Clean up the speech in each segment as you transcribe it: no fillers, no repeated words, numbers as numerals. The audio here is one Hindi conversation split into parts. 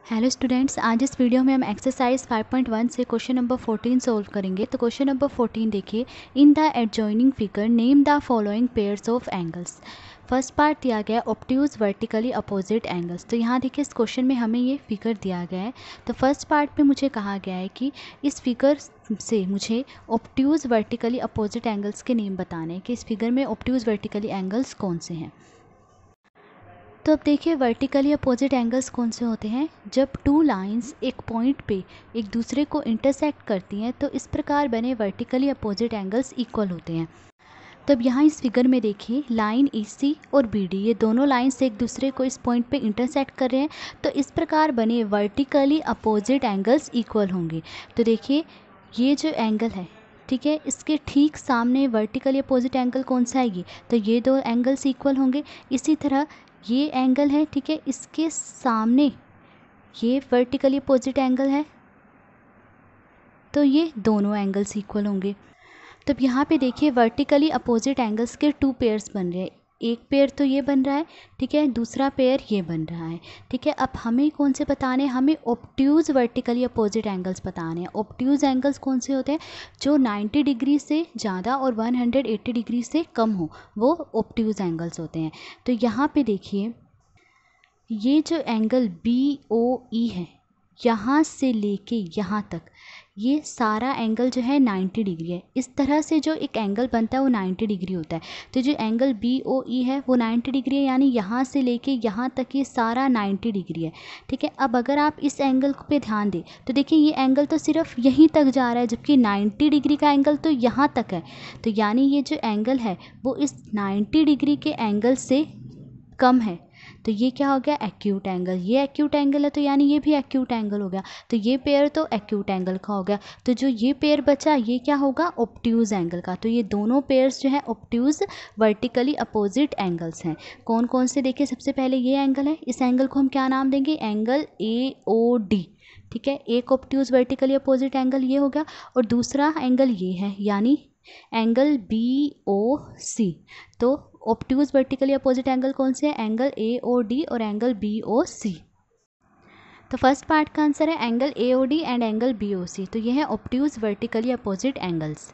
हेलो स्टूडेंट्स, आज इस वीडियो में हम एक्सरसाइज 5.1 से क्वेश्चन नंबर 14 सॉल्व करेंगे। तो क्वेश्चन नंबर 14 देखिए, in the adjoining figure name the following pairs of angles. First part दिया गया है ऑब्ट्यूज वर्टिकली अपोजिट एंगल्स। तो यहाँ देखिए इस क्वेश्चन में हमें ये फिगर दिया गया है। तो फर्स्ट पार्ट में मुझे कहा गया है कि इस फिगर से मुझे ऑब्ट्यूज वर्टिकली अपोजिट एंगल्स के नेम बताने हैं कि इस फिगर में ऑब्ट्यूज वर्टिकली एंगल्स कौन से हैं। तो अब देखिए वर्टिकली अपोजिट एंगल्स कौन से होते हैं, जब टू लाइंस एक पॉइंट पे एक दूसरे को इंटरसेक्ट करती हैं तो इस प्रकार बने वर्टिकली अपोजिट एंगल्स इक्वल होते हैं। तो अब यहाँ इस फिगर में देखिए लाइन EC और BD ये दोनों लाइंस एक दूसरे को इस पॉइंट पे इंटरसेक्ट कर रहे हैं, तो इस प्रकार बने वर्टिकली अपोजिट एंगल्स इक्वल होंगे। तो देखिए ये जो एंगल है, ठीक है, इसके ठीक सामने वर्टिकली अपोजिट एंगल कौन सा है ये, तो ये दो एंगल्स इक्वल होंगे। इसी तरह ये एंगल है, ठीक है, इसके सामने ये वर्टिकली अपोजिट एंगल है, तो ये दोनों एंगल्स इक्वल होंगे। तो अब यहाँ पे देखिए वर्टिकली अपोजिट एंगल्स के टू पेयर्स बन रहे हैं। एक पेयर तो ये बन रहा है, ठीक है, दूसरा पेयर ये बन रहा है, ठीक है। अब हमें कौन से बताने हैं, हमें ऑब्ट्यूज वर्टिकली अपोजिट एंगल्स बताने हैं। ऑब्ट्यूज एंगल्स कौन से होते हैं, जो 90 डिग्री से ज़्यादा और 180 डिग्री से कम हो, वो ऑब्ट्यूज एंगल्स होते हैं। तो यहाँ पे देखिए ये जो एंगल BOE है, यहाँ से लेके यहाँ तक ये सारा एंगल जो है 90 डिग्री है। इस तरह से जो एक एंगल बनता है वो 90 डिग्री होता है। तो जो एंगल BOE है वो 90 डिग्री है, यानी यहाँ से लेके यहाँ तक ये सारा 90 डिग्री है, ठीक है। अब अगर आप इस एंगल पे ध्यान दें तो देखिए ये एंगल तो सिर्फ यहीं तक जा रहा है, जबकि 90 डिग्री का एंगल तो यहाँ तक है। तो यानी ये जो एंगल है वो इस 90 डिग्री के एंगल से कम है। तो ये क्या हो गया, एक्यूट एंगल। ये एक्यूट एंगल है तो यानी ये भी एक्यूट एंगल हो गया। तो ये पेयर तो एक्यूट एंगल का हो गया। तो जो ये पेयर बचा ये क्या होगा, ऑब्ट्यूज एंगल का। तो ये दोनों पेयर्स जो है ऑब्ट्यूज वर्टिकली अपोजिट एंगल्स हैं। कौन कौन से, देखिए सबसे पहले ये एंगल है, इस एंगल को हम क्या नाम देंगे, एंगल AOD, ठीक है। एक ऑब्ट्यूज वर्टिकली अपोजिट एंगल ये हो गया, और दूसरा एंगल ये है यानी एंगल BOC। तो ऑब्ट्यूज वर्टिकली अपोजिट एंगल कौन से हैं, एंगल AOD और एंगल BOC। तो फर्स्ट पार्ट का आंसर है angle AOD and angle BOC। तो ये है ऑब्ट्यूज वर्टिकली अपोजिट एंगल्स।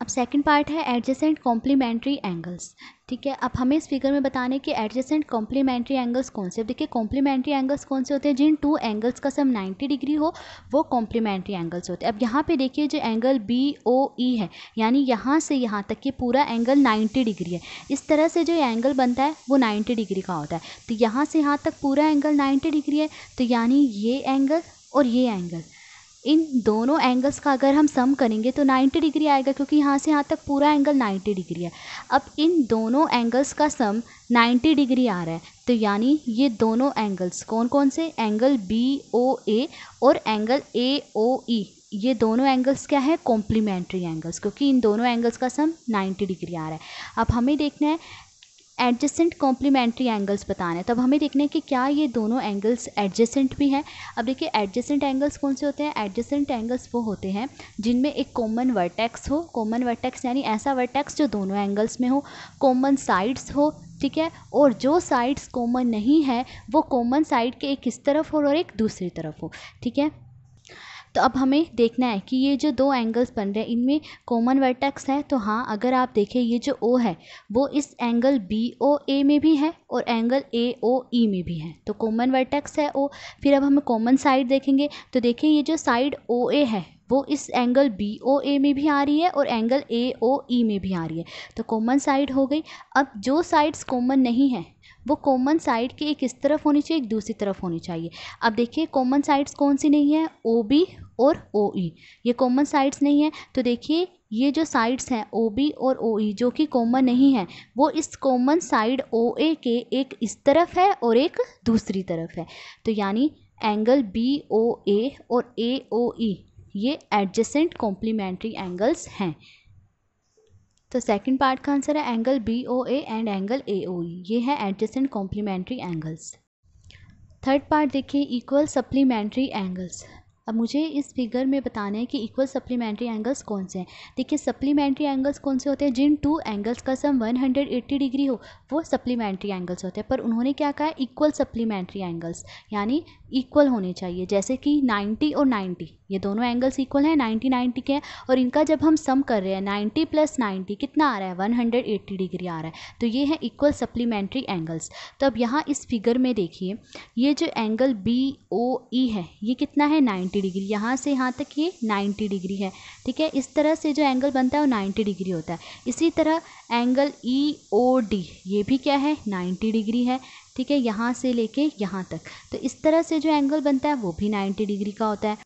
अब सेकंड पार्ट है एडजेसेंट कॉम्प्लीमेंट्री एंगल्स, ठीक है। अब हमें इस फिगर में बताने कि एडजेसेंट कॉम्प्लीमेंट्री एंगल्स कौन से। अब देखिए कॉम्प्लीमेंट्री एंगल्स कौन से होते हैं, जिन टू एंगल्स का सम 90 डिग्री हो वो कॉम्प्लीमेंट्री एंगल्स होते हैं। अब यहाँ पे देखिए जो एंगल BOE है, यानी यहाँ से यहाँ तक ये पूरा एंगल 90 डिग्री है। इस तरह से जो एंगल बनता है वो 90 डिग्री का होता है। तो यहाँ से यहाँ तक पूरा एंगल 90 डिग्री है, तो यानी ये एंगल और ये एंगल, इन दोनों एंगल्स का अगर हम सम करेंगे तो 90 डिग्री आएगा, क्योंकि यहाँ से यहाँ तक पूरा एंगल 90 डिग्री है। अब इन दोनों एंगल्स का सम 90 डिग्री आ रहा है, तो यानी ये दोनों एंगल्स कौन कौन से, एंगल BOA और एंगल AOE, ये दोनों एंगल्स क्या है, कॉम्प्लीमेंट्री एंगल्स, क्योंकि इन दोनों एंगल्स का सम 90 डिग्री आ रहा है। अब हमें देखना है एडजेसेंट कॉम्प्लीमेंट्री एंगल्स बताना है, तब हमें देखना है कि क्या ये दोनों एंगल्स एडजेसेंट भी हैं। अब देखिए एडजेसेंट एंगल्स कौन से होते हैं, एडजेसेंट एंगल्स वो होते हैं जिनमें एक कॉमन वर्टेक्स हो। कॉमन वर्टेक्स यानी ऐसा वर्टेक्स जो दोनों एंगल्स में हो, कॉमन साइड्स हो, ठीक है, और जो साइड्स कॉमन नहीं है वो कॉमन साइड के एक इस तरफ हो और एक दूसरी तरफ हो, ठीक है। तो अब हमें देखना है कि ये जो दो एंगल्स बन रहे हैं इनमें कॉमन वर्टेक्स है। तो हाँ, अगर आप देखें ये जो O है वो इस एंगल BOA में भी है और एंगल AOE में भी है, तो कॉमन वर्टेक्स है O। फिर अब हम कॉमन साइड देखेंगे तो देखिए ये जो साइड OA है वो इस एंगल BOA में भी आ रही है और एंगल AOE में भी आ रही है, तो कॉमन साइड हो गई। अब जो साइड्स कॉमन नहीं है वो कॉमन साइड के एक इस तरफ होनी चाहिए, एक दूसरी तरफ होनी चाहिए। अब देखिए कॉमन साइड्स कौन सी नहीं है, OB और OE, ये कॉमन साइड्स नहीं है। तो देखिए ये जो साइड्स हैं OB और OE जो कि कॉमन नहीं है, वो इस कॉमन साइड OA के एक इस तरफ है और एक दूसरी तरफ है। तो यानी एंगल BOA और AOE ये एडजेसेंट कॉम्प्लीमेंट्री एंगल्स हैं। तो सेकंड पार्ट का आंसर है angle BOA and angle AOE, ये है adjacent complementary angles. Third part देखिए इक्वल सप्लीमेंट्री एंगल्स। अब मुझे इस फिगर में बताना है कि इक्वल सप्लीमेंट्री एंगल्स कौन से हैं। देखिए सप्लीमेंट्री एंगल्स कौन से होते हैं, जिन टू एंगल्स का सम 180 डिग्री हो वो सप्लीमेंट्री एंगल्स होते हैं। पर उन्होंने क्या कहा है, इक्वल सप्लीमेंट्री एंगल्स, यानी इक्वल होने चाहिए। जैसे कि 90 और 90, ये दोनों एंगल्स इक्वल हैं, 90 90 के हैं, और इनका जब हम सम कर रहे हैं 90 + 90 कितना आ रहा है, 180 डिग्री आ रहा है। तो ये है इक्वल सप्लीमेंट्री एंगल्स। तो अब यहाँ इस फिगर में देखिए, ये जो एंगल BOE है ये कितना है, 90 डिग्री। यहाँ से यहाँ तक ये 90 डिग्री है, ठीक है। इस तरह से जो एंगल बनता है वो 90 डिग्री होता है। इसी तरह एंगल EOD ये भी क्या है, 90 डिग्री है, ठीक है, यहाँ से लेके यहाँ तक। तो इस तरह से जो एंगल बनता है वो भी 90 डिग्री का होता है।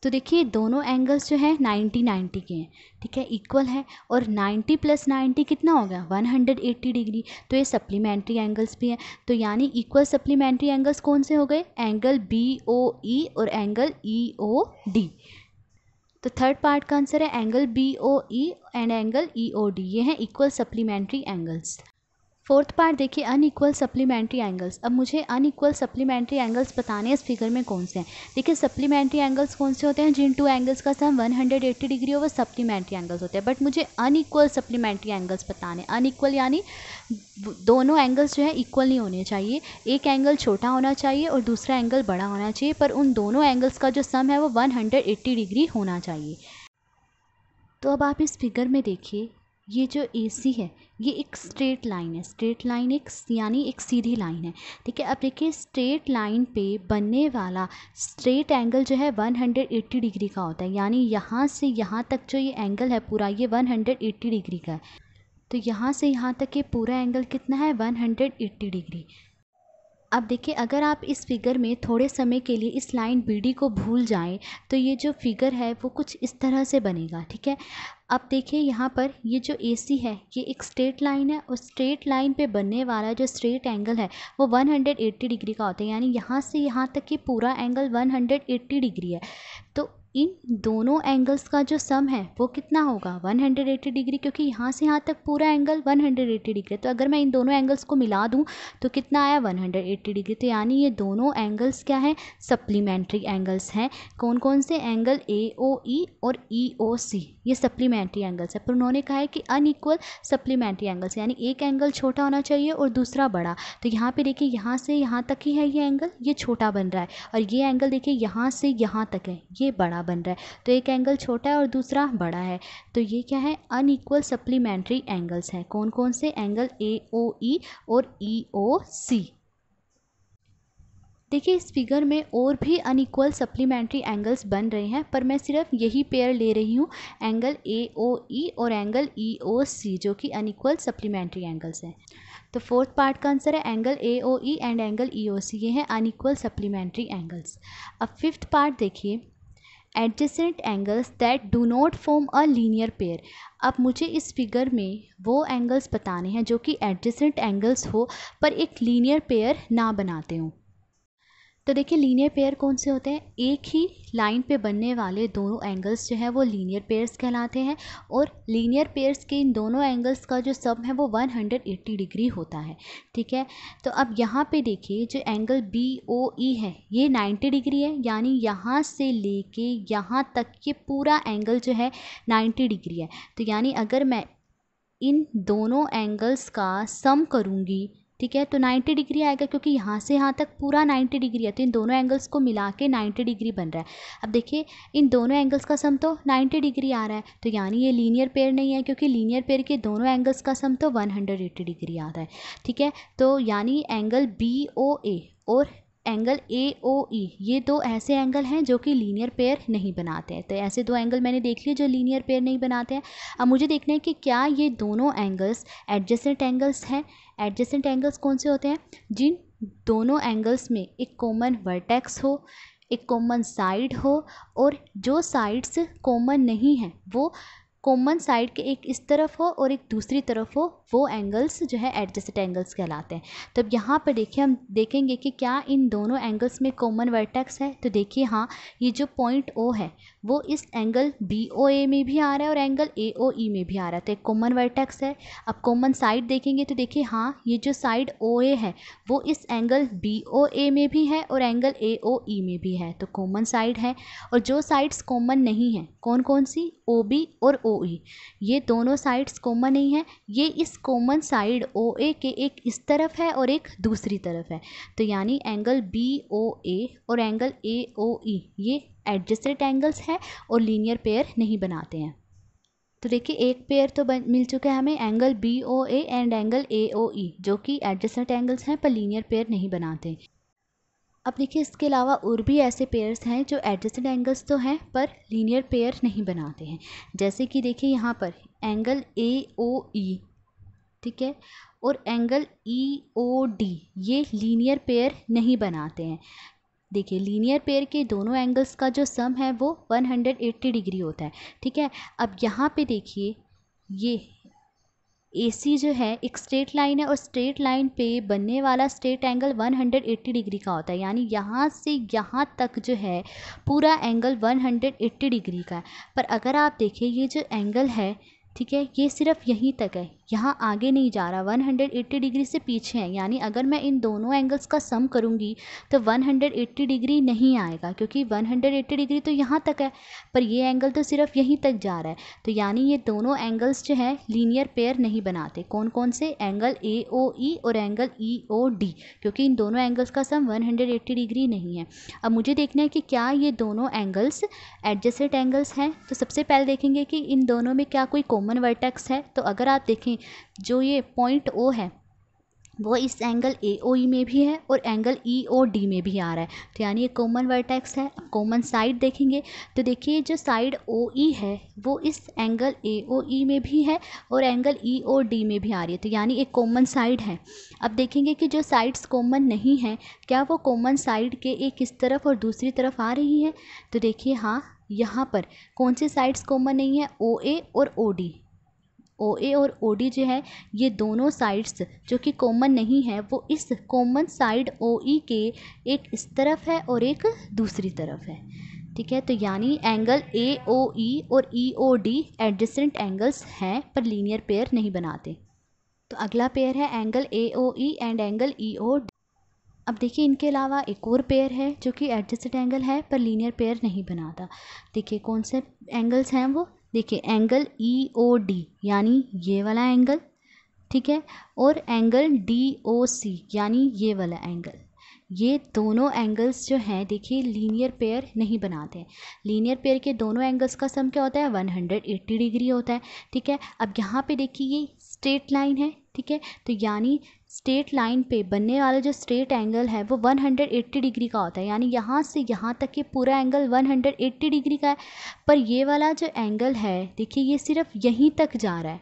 तो देखिए दोनों एंगल्स जो हैं 90 90 के हैं, ठीक है, इक्वल है। और 90 + 90 कितना हो गया, 180 डिग्री। तो ये सप्लीमेंट्री एंगल्स भी हैं। तो यानी इक्वल सप्लीमेंट्री एंगल्स कौन से हो गए, एंगल BOE और एंगल EOD। तो थर्ड पार्ट का आंसर है angle BOE and angle EOD, ये हैं equal supplementary angles. Fourth part देखिए, अनइक्वल सप्लीमेंट्री एंगल्स। अब मुझे अनइक्वल सप्लीमेंट्री एंगल्स बताने हैं इस फिगर में कौन से हैं। देखिए सप्लीमेंट्री एंगल्स कौन से होते हैं, जिन टू एंगल्स का सम 180 डिग्री हो वो सप्लीमेंट्री एंगल्स होते हैं। बट मुझे अनइक्वल सप्लीमेंट्री एंगल्स बताने, अनइक्वल यानी दोनों एंगल्स जो है इक्वल नहीं होने चाहिए, एक एंगल छोटा होना चाहिए और दूसरा एंगल बड़ा होना चाहिए, पर उन दोनों एंगल्स का जो सम है वो 180 डिग्री होना चाहिए। तो अब आप इस फिगर में देखिए, ये जो AC है ये एक स्ट्रेट लाइन है, स्ट्रेट लाइन एक यानी एक सीधी लाइन है, ठीक है। अब देखिए स्ट्रेट लाइन पे बनने वाला स्ट्रेट एंगल जो है 180 डिग्री का होता है, यानी यहाँ से यहाँ तक जो ये एंगल है पूरा ये 180 डिग्री का है। तो यहाँ से यहाँ तक ये पूरा एंगल कितना है, 180 डिग्री। अब देखिए अगर आप इस फिगर में थोड़े समय के लिए इस लाइन BD को भूल जाएं तो ये जो फिगर है वो कुछ इस तरह से बनेगा, ठीक है। अब देखिए यहाँ पर ये जो AC है ये एक स्ट्रेट लाइन है, और स्ट्रेट लाइन पे बनने वाला जो स्ट्रेट एंगल है वो 180 डिग्री का होता है, यानी यहाँ से यहाँ तक ये पूरा एंगल 180 डिग्री है। तो इन दोनों एंगल्स का जो सम है वो कितना होगा, 180 डिग्री, क्योंकि यहाँ से यहाँ तक पूरा एंगल 180 डिग्री। तो अगर मैं इन दोनों एंगल्स को मिला दूँ तो कितना आया, 180 डिग्री। तो यानी ये दोनों एंगल्स क्या है, सप्लीमेंट्री एंगल्स हैं। कौन कौन से, एंगल AOE और EOC ये सप्लीमेंट्री एंगल्स है। पर उन्होंने कहा है कि अनइक्वल सप्लीमेंट्री एंगल्स, यानी एक एंगल छोटा होना चाहिए और दूसरा बड़ा। तो यहाँ पे देखिए यहाँ से यहाँ तक ही है ये एंगल, ये छोटा बन रहा है, और ये एंगल देखिए यहाँ से यहाँ तक है, ये बड़ा बन रहा है। तो एक एंगल छोटा है और दूसरा बड़ा है। तो ये क्या है, अनइक्वल सप्लीमेंट्री एंगल्स हैं। कौन कौन से, एंगल AOE और EOC। देखिए इस फिगर में और भी अनइक्वल सप्लीमेंट्री एंगल्स बन रहे हैं, पर मैं सिर्फ यही पेयर ले रही हूँ, एंगल AOE और एंगल EOC, जो कि अनइक्वल सप्लीमेंट्री एंगल्स हैं। तो फोर्थ पार्ट का आंसर है angle AOE and angle EOC, ये हैं अनइक्वल सप्लीमेंट्री एंगल्स। अब फिफ्थ पार्ट देखिए, adjacent angles that do not form a linear pair. अब मुझे इस फिगर में वो एंगल्स बताने हैं जो कि एडजेसेंट एंगल्स हो पर एक लीनियर पेयर ना बनाते हों। तो देखिए लीनियर पेयर कौन से होते हैं, एक ही लाइन पे बनने वाले दोनों एंगल्स जो है वो लीनियर पेयर्स कहलाते हैं, और लीनियर पेयर्स के इन दोनों एंगल्स का जो सम है वो 180 डिग्री होता है, ठीक है। तो अब यहाँ पे देखिए जो एंगल BOE है ये 90 डिग्री है, यानी यहाँ से लेके यहाँ तक ये पूरा एंगल जो है 90 डिग्री है। तो यानी अगर मैं इन दोनों एंगल्स का सम करूँगी, ठीक है, तो 90 डिग्री आएगा, क्योंकि यहाँ से यहाँ तक पूरा 90 डिग्री है। तो इन दोनों एंगल्स को मिला के 90 डिग्री बन रहा है। अब देखिए इन दोनों एंगल्स का सम तो 90 डिग्री आ रहा है, तो यानी ये लीनियर पेयर नहीं है, क्योंकि लीनियर पेयर के दोनों एंगल्स का सम तो 180 डिग्री आ रहा है, ठीक है। तो यानी एंगल BOA और एंगल AOE ये दो ऐसे एंगल हैं जो कि लीनियर पेयर नहीं बनाते हैं। तो ऐसे दो एंगल मैंने देख लिए जो लीनियर पेयर नहीं बनाते हैं। अब मुझे देखना है कि क्या ये दोनों एंगल्स एडजेसेंट एंगल्स हैं। एडजेसेंट एंगल्स कौन से होते हैं, जिन दोनों एंगल्स में एक कॉमन वर्टेक्स हो, एक कॉमन साइड हो, और जो साइड्स कॉमन नहीं हैं वो कॉमन साइड के एक इस तरफ हो और एक दूसरी तरफ हो, वो एंगल्स जो है एडजेसेंट एंगल्स कहलाते हैं। तो अब यहाँ पर देखिए हम देखेंगे कि क्या इन दोनों एंगल्स में कॉमन वर्टेक्स है। तो देखिए हाँ, ये जो पॉइंट O है वो इस एंगल BOA में भी आ रहा है और एंगल AOE में भी आ रहा है, तो एक कॉमन वर्टेक्स है। अब कॉमन साइड देखेंगे तो देखिए हाँ, ये जो साइड OA है वो इस एंगल BOA में भी है और एंगल AOE में भी है, तो कॉमन साइड है। और जो साइड्स कॉमन नहीं हैं कौन कौन सी, OB और OE, ये दोनों साइड्स कॉमन नहीं है। ये इस कॉमन साइड OA के एक इस तरफ है और एक दूसरी तरफ है, तो यानी एंगल BOA और एंगल AOE ये एडजेसेंट एंगल्स हैं और लीनियर पेयर नहीं बनाते हैं। तो देखिए एक पेयर तो मिल चुका है हमें, angle BOA and angle AOE, जो कि एडजेसेंट एंगल्स हैं पर लीनियर पेयर नहीं बनाते। अब देखिए इसके अलावा और भी ऐसे पेयर्स हैं जो एडजेसेंट एंगल्स तो हैं पर लीनियर पेयर नहीं बनाते हैं। जैसे कि देखिए यहाँ पर एंगल AOE, ठीक है, और एंगल EOD ये लीनियर पेयर नहीं बनाते हैं। देखिए लीनियर पेयर के दोनों एंगल्स का जो सम है वो 180 डिग्री होता है, ठीक है। अब यहाँ पे देखिए ये AC जो है एक स्ट्रेट लाइन है और स्ट्रेट लाइन पे बनने वाला स्ट्रेट एंगल 180 डिग्री का होता है, यानी यहाँ से यहाँ तक जो है पूरा एंगल 180 डिग्री का है। पर अगर आप देखिए ये जो एंगल है, ठीक है, ये सिर्फ यहीं तक है, यहाँ आगे नहीं जा रहा, 180 डिग्री से पीछे है। यानी अगर मैं इन दोनों एंगल्स का सम करूँगी तो 180 डिग्री नहीं आएगा, क्योंकि 180 डिग्री तो यहाँ तक है पर ये एंगल तो सिर्फ यहीं तक जा रहा है। तो यानी ये दोनों एंगल्स जो है लीनियर पेयर नहीं बनाते। कौन कौन से, एंगल AOE और एंगल EOD, क्योंकि इन दोनों एंगल्स का सम 180 डिग्री नहीं है। अब मुझे देखना है कि क्या ये दोनों एंगल्स एडजेसेंट एंगल्स हैं। तो सबसे पहले देखेंगे कि इन दोनों में क्या कोई कॉमन वर्टेक्स है। तो अगर आप देखें जो ये पॉइंट O है वो इस एंगल AOE में भी है और एंगल EOD में भी आ रहा है, तो यानी ये कॉमन वर्टेक्स है। कॉमन साइड देखेंगे तो देखिए जो साइड OE है वो इस एंगल AOE में भी है और एंगल EOD में भी आ रही है, तो यानी एक कॉमन साइड है। अब देखेंगे कि जो साइड्स कॉमन नहीं हैं क्या वो कॉमन साइड के एक इस तरफ और दूसरी तरफ आ रही है। तो देखिए हाँ, यहाँ पर कौन सी साइड्स कॉमन नहीं है, OA और OD। OA और OD जो है ये दोनों साइड्स जो कि कॉमन नहीं है वो इस कॉमन साइड OE के एक इस तरफ है और एक दूसरी तरफ है, ठीक है। तो यानी एंगल AOE और EOD एडजेसेंट एंगल्स हैं पर लीनियर पेयर नहीं बनाते। तो अगला पेयर है angle AOE and angle EOD। अब देखिए इनके अलावा एक और पेयर है जो कि एडजेसेंट एंगल है पर लीनियर पेयर नहीं बनाता। देखिए कौन से एंगल्स हैं वो, देखिए एंगल EOD यानी ये वाला एंगल, ठीक है, और एंगल DOC यानी ये वाला एंगल। ये दोनों एंगल्स जो हैं देखिए लीनियर पेयर नहीं बनाते हैं। लीनियर पेयर के दोनों एंगल्स का सम क्या होता है, 180 डिग्री होता है, ठीक है। अब यहाँ पे देखिए ये स्ट्रेट लाइन है, ठीक है, तो यानी स्ट्रेट लाइन पे बनने वाला जो स्ट्रेट एंगल है वो 180 डिग्री का होता है, यानी यहाँ से यहाँ तक ये पूरा एंगल 180 डिग्री का है। पर ये वाला जो एंगल है देखिए ये सिर्फ यहीं तक जा रहा है,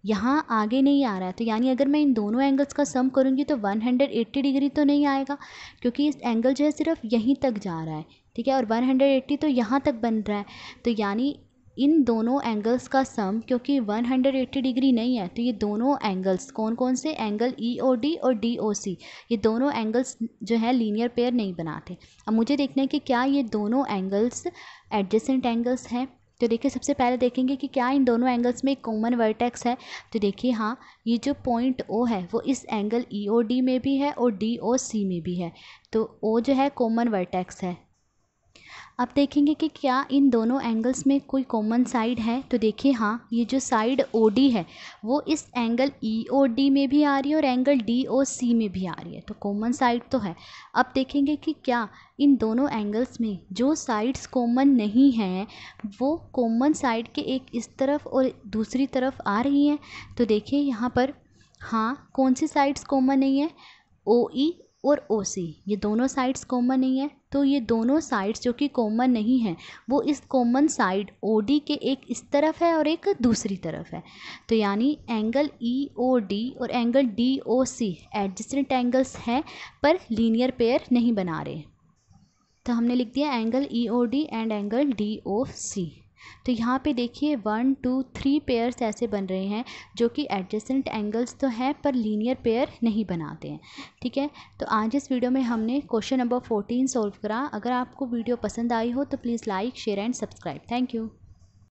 यहाँ आगे नहीं आ रहा है। तो यानी अगर मैं इन दोनों एंगल्स का सम करूँगी तो 180 डिग्री तो नहीं आएगा, क्योंकि इस एंगल जो है सिर्फ यहीं तक जा रहा है, ठीक है, और 180 तो यहाँ तक बन रहा है। तो यानी इन दोनों एंगल्स का सम क्योंकि 180 डिग्री नहीं है तो ये दोनों एंगल्स कौन कौन से, एंगल EOD और DOC, ये दोनों एंगल्स जो है लीनियर पेयर नहीं बनाते। अब मुझे देखना है कि क्या ये दोनों एंगल्स एडजेसेंट एंगल्स हैं। तो देखिए सबसे पहले देखेंगे कि क्या इन दोनों एंगल्स में एक कॉमन वर्टेक्स है। तो देखिए हाँ, ये जो पॉइंट O है वो इस एंगल EOD में भी है और DOC में भी है, तो O जो है कॉमन वर्टेक्स है। अब देखेंगे कि क्या इन दोनों एंगल्स में कोई कॉमन साइड है। तो देखिए हाँ, ये जो साइड OD है वो इस एंगल EOD में भी आ रही है और एंगल DOC में भी आ रही है, तो कॉमन साइड तो है। अब देखेंगे कि क्या इन दोनों एंगल्स में जो साइड्स कॉमन नहीं हैं वो कॉमन साइड के एक इस तरफ और दूसरी तरफ आ रही हैं। तो देखिए यहाँ पर हाँ, कौन सी साइड्स कॉमन नहीं है, OE और OC, ये दोनों साइड्स कॉमन नहीं है। तो ये दोनों साइड्स जो कि कॉमन नहीं है वो इस कॉमन साइड OD के एक इस तरफ है और एक दूसरी तरफ है। तो यानी एंगल EOD और एंगल DOC एडजेसेंट एंगल्स हैं पर लीनियर पेयर नहीं बना रहे। तो हमने लिख दिया angle EOD and angle DOC। तो यहाँ पे देखिए 1 2 3 पेयर्स ऐसे बन रहे हैं जो कि एडजेसेंट एंगल्स तो हैं पर लीनियर पेयर नहीं बनाते हैं। ठीक है, तो आज इस वीडियो में हमने क्वेश्चन नंबर 14 सॉल्व करा। अगर आपको वीडियो पसंद आई हो तो please like share and subscribe. Thank you.